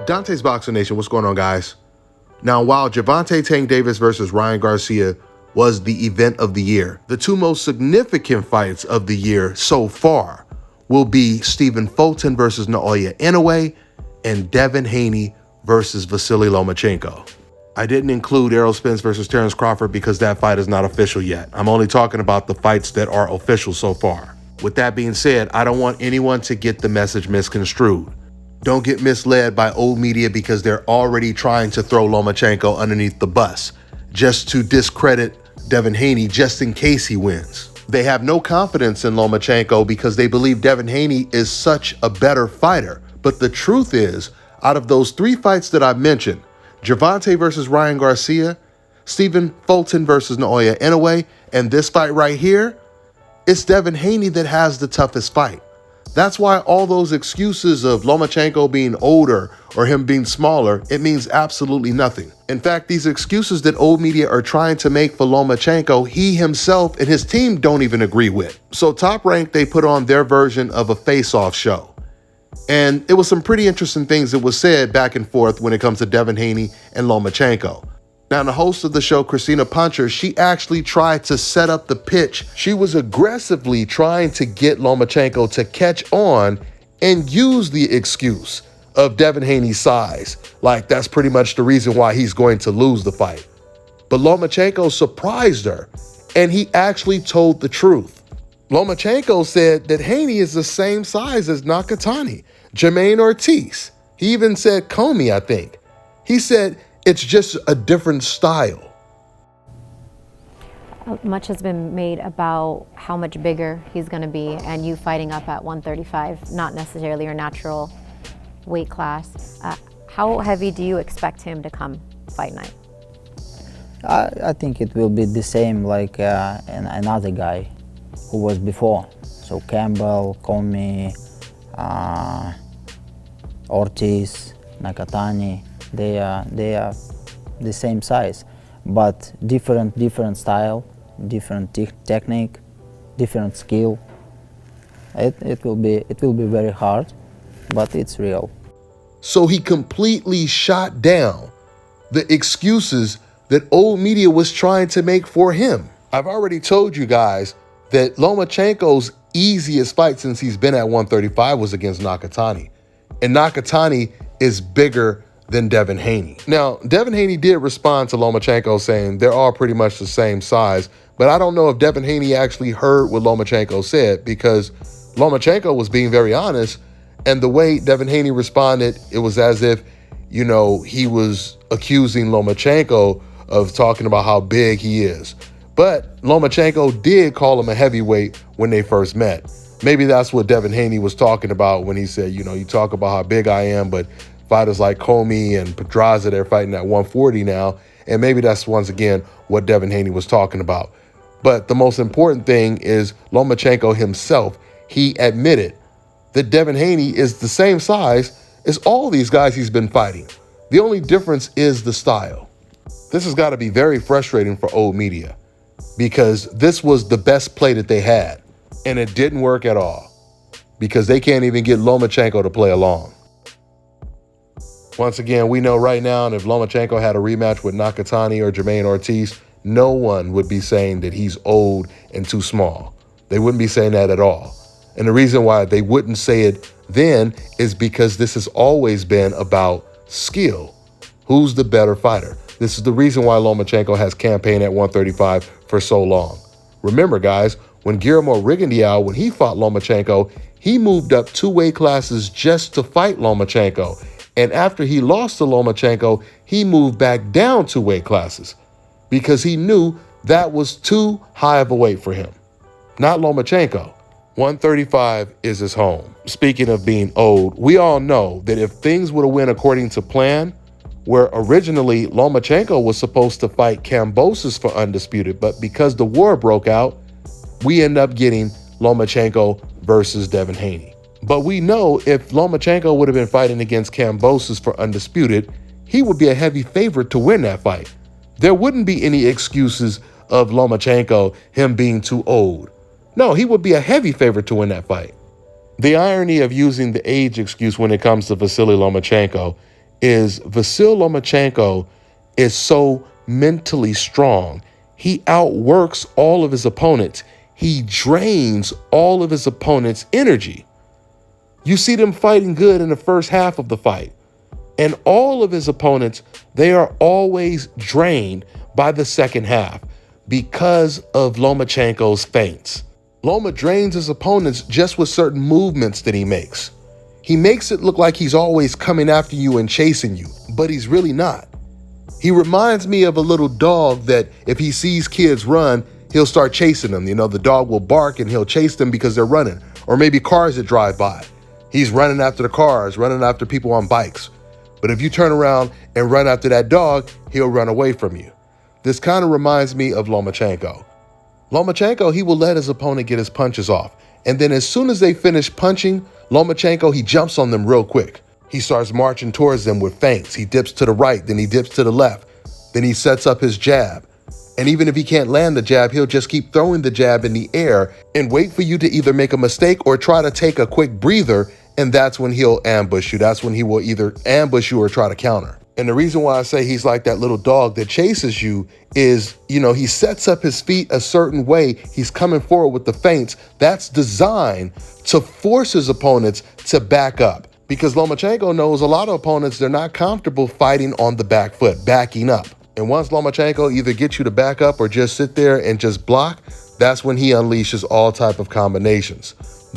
Dante's Boxing Nation, what's going on, guys? Now, while Gervonta Tank Davis versus Ryan Garcia was the event of the year, the two most significant fights of the year so far will be Stephen Fulton versus Naoya Inoue and Devin Haney versus Vasily Lomachenko. I didn't include Errol Spence versus Terrence Crawford because that fight is not official yet. I'm only talking about the fights that are official so far. With that being said, I don't want anyone to get the message misconstrued. Don't get misled by old media because they're already trying to throw Lomachenko underneath the bus just to discredit Devin Haney just in case he wins. They have no confidence in Lomachenko because they believe Devin Haney is such a better fighter. But the truth is, out of those three fights that I mentioned, Gervonta versus Ryan Garcia, Stephen Fulton versus Naoya Inoue, and this fight right here, it's Devin Haney that has the toughest fight. That's why all those excuses of Lomachenko being older or him being smaller, it means absolutely nothing. In fact, these excuses that old media are trying to make for Lomachenko, he himself and his team don't even agree with. So Top Rank, they put on their version of a face-off show. And it was some pretty interesting things that was said back and forth when it comes to Devin Haney and Lomachenko. Now, the host of the show, Christina Puncher, she actually tried to set up the pitch. She was aggressively trying to get Lomachenko to catch on and use the excuse of Devin Haney's size. Like, that's pretty much the reason why he's going to lose the fight. But Lomachenko surprised her, and he actually told the truth. Lomachenko said that Haney is the same size as Nakatani, Jermaine Ortiz. He even said Commey, I think. He said, it's just a different style. Much has been made about how much bigger he's going to be and you fighting up at 135, not necessarily your natural weight class. How heavy do you expect him to come fight night? I think it will be the same like another guy who was before. So Campbell, Commey, Ortiz, Nakatani. They are the same size, but different style, different technique, different skill. It will be very hard, but it's real. So he completely shot down the excuses that old media was trying to make for him. I've already told you guys that Lomachenko's easiest fight since he's been at 135 was against Nakatani, and Nakatani is bigger than Devin Haney. Now, Devin Haney did respond to Lomachenko saying they're all pretty much the same size, but I don't know if Devin Haney actually heard what Lomachenko said because Lomachenko was being very honest, and the way Devin Haney responded, it was as if, you know, he was accusing Lomachenko of talking about how big he is. But Lomachenko did call him a heavyweight when they first met. Maybe that's what Devin Haney was talking about when he said, you know, you talk about how big I am, but fighters like Commey and Pedraza, they're fighting at 140 now. And maybe that's once again what Devin Haney was talking about. But the most important thing is Lomachenko himself. He admitted that Devin Haney is the same size as all these guys he's been fighting. The only difference is the style. This has got to be very frustrating for old media because this was the best play that they had. And it didn't work at all because they can't even get Lomachenko to play along. Once again, we know right now, and if Lomachenko had a rematch with Nakatani or Jermaine Ortiz, no one would be saying that he's old and too small. They wouldn't be saying that at all. And the reason why they wouldn't say it then is because this has always been about skill. Who's the better fighter? This is the reason why Lomachenko has campaigned at 135 for so long. Remember, guys, when Guillermo Rigondeaux, when he fought Lomachenko, he moved up 2 weight classes just to fight Lomachenko. And after he lost to Lomachenko, he moved back down 2 weight classes because he knew that was too high of a weight for him. Not Lomachenko. 135 is his home. Speaking of being old, we all know that if things would have went according to plan, where originally Lomachenko was supposed to fight Kambosos for undisputed, but because the war broke out, we end up getting Lomachenko versus Devin Haney. But we know if Lomachenko would have been fighting against Kambosos for undisputed, he would be a heavy favorite to win that fight. There wouldn't be any excuses of Lomachenko, him being too old. No, he would be a heavy favorite to win that fight. The irony of using the age excuse when it comes to Vasily Lomachenko is Vasyl Lomachenko is so mentally strong. He outworks all of his opponents. He drains all of his opponents' energy. You see them fighting good in the first half of the fight. And all of his opponents, they are always drained by the second half because of Lomachenko's feints. Loma drains his opponents just with certain movements that he makes. He makes it look like he's always coming after you and chasing you, but he's really not. He reminds me of a little dog that if he sees kids run, he'll start chasing them. You know, the dog will bark and he'll chase them because they're running. Or maybe cars that drive by. He's running after the cars, running after people on bikes. But if you turn around and run after that dog, he'll run away from you. This kind of reminds me of Lomachenko. Lomachenko, he will let his opponent get his punches off. And then as soon as they finish punching, Lomachenko, he jumps on them real quick. He starts marching towards them with feints. He dips to the right, then he dips to the left. Then he sets up his jab. And even if he can't land the jab, he'll just keep throwing the jab in the air and wait for you to either make a mistake or try to take a quick breather. And that's when he'll ambush you. That's when he will either ambush you or try to counter. And the reason why I say he's like that little dog that chases you is, you know, he sets up his feet a certain way. He's coming forward with the feints. That's designed to force his opponents to back up. Because Lomachenko knows a lot of opponents, they're not comfortable fighting on the back foot, backing up. And once Lomachenko either gets you to back up or just sit there and just block, that's when he unleashes all type of combinations.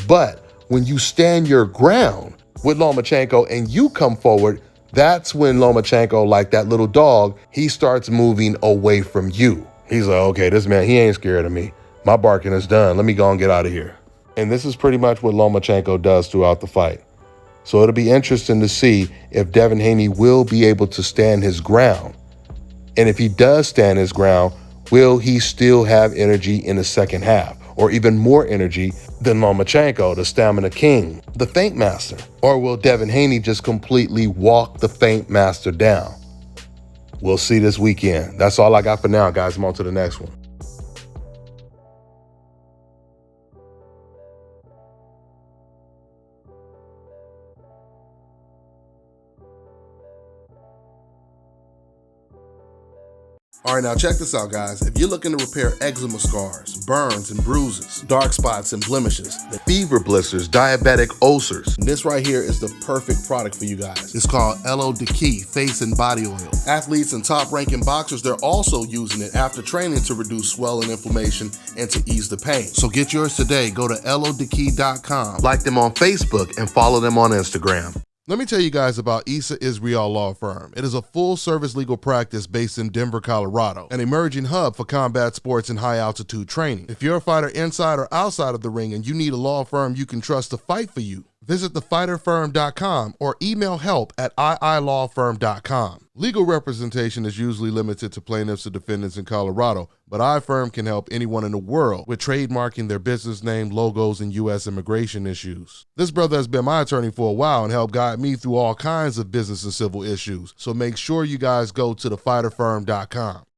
But when you stand your ground with Lomachenko and you come forward, that's when Lomachenko, like that little dog, he starts moving away from you. He's like, okay, this man, he ain't scared of me. My barking is done. Let me go and get out of here. And this is pretty much what Lomachenko does throughout the fight. So it'll be interesting to see if Devin Haney will be able to stand his ground. And if he does stand his ground, will he still have energy in the second half? Or even more energy than Lomachenko, the stamina king, the feint master? Or will Devin Haney just completely walk the feint master down? We'll see this weekend. That's all I got for now, guys. I'm on to the next one. All right, now check this out, guys. If you're looking to repair eczema scars, burns and bruises, dark spots and blemishes, the fever blisters, diabetic ulcers, this right here is the perfect product for you guys. It's called LO Key Face and Body Oil. Athletes and top-ranking boxers, they're also using it after training to reduce swelling, inflammation, and to ease the pain. So get yours today. Go to lodkey.com, like them on Facebook, and follow them on Instagram. Let me tell you guys about Issa Israel Law Firm. It is a full-service legal practice based in Denver, Colorado, an emerging hub for combat sports and high-altitude training. If you're a fighter inside or outside of the ring and you need a law firm you can trust to fight for you, visit thefighterfirm.com or email help@iilawfirm.com. Legal representation is usually limited to plaintiffs or defendants in Colorado, but iFirm can help anyone in the world with trademarking their business name, logos, and U.S. immigration issues. This brother has been my attorney for a while and helped guide me through all kinds of business and civil issues, so make sure you guys go to thefighterfirm.com.